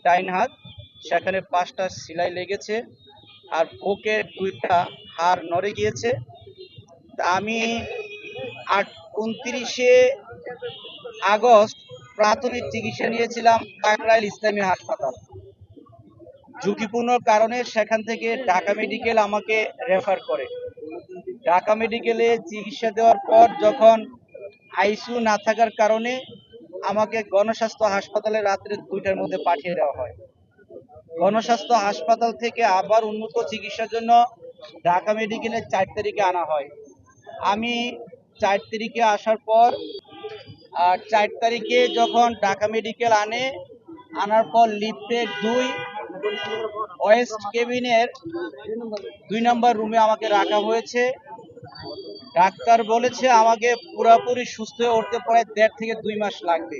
ডাইন হাত, সেখানে 5টা সেলাই লেগেছে, আর বুকের 2টা হাড় নড়ে গিয়েছে। তা আমি 29শে আগস্ট প্রাথমিক চিকিৎসা নিয়েছিলাম কাকরাইল ইসলামী হাসপাতাল। ঝুঁকিপূর্ণ কারণে সেখান থেকে ঢাকা মেডিকেল আমাকে রেফার করে। ঢাকা মেডিকেলে চিকিৎসা দেওয়ার পর যখন আইসিইউ না থাকার কারণে আমাকে গণস্বাস্থ্য হাসপাতালে রাত্রে 2টার মধ্যে পাঠিয়ে দেওয়া হয়। গণস্বাস্থ্য হাসপাতাল থেকে আবার উন্নত চিকিৎসার জন্য ঢাকা মেডিকেলে 4 তারিখে আনা হয়। আমি 4 তারিখে আসার পর 4 তারিখে যখন ঢাকা মেডিকেল আনার পর লিফটের 2 ওয়েস্ট কেবিনের 2 নম্বর রুমে আমাকে রাখা হয়েছে। ডাক্তার বলেছে আমাকে পুরোপুরি সুস্থ হয়ে উঠতে প্রায় 1.5 থেকে 2 মাস লাগবে।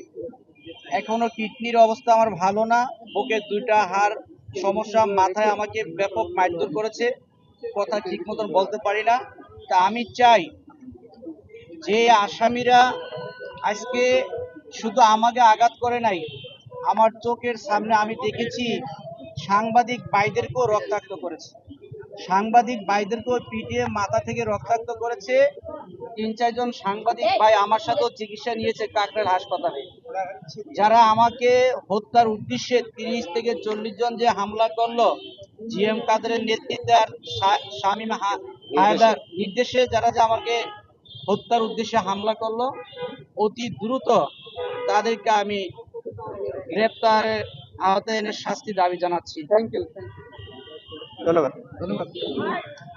এখনো কিডনির অবস্থা আমার ভালো না, বুকের 2টা হাড় সমস্যা, মাথায় আমাকে ব্যাপক মারধর করেছে, কথা ঠিক মতন বলতে পারি না। তা আমি চাই যে আসামিরা আজকে শুধু আমাকে আঘাত করে নাই, আমার চোখের সামনে আমি দেখেছি সাংবাদিক ভাইদেরকেও রক্তাক্ত করেছে, সাংবাদিক ভাইদেরকেও পিটিয়ে মাথা থেকে রক্তাক্ত করেছে। 3-4 জন সাংবাদিক ভাই আমার সাথেও চিকিৎসা নিয়েছে কাকরাইল হাসপাতালে। যারা আমাকে হত্যার উদ্দেশ্যে 30 থেকে 40 জন যে হামলা করলো, জিএম কাদেরের নেতৃত্বে আর শামীম হায়দার নির্দেশে যারা যে আমাকে হত্যার উদ্দেশ্যে হামলা করলো, অতি দ্রুত তাদেরকে আমি গ্রেপ্তারের আওতায় এনে শাস্তি দাবি জানাচ্ছি। ধন্যবাদ।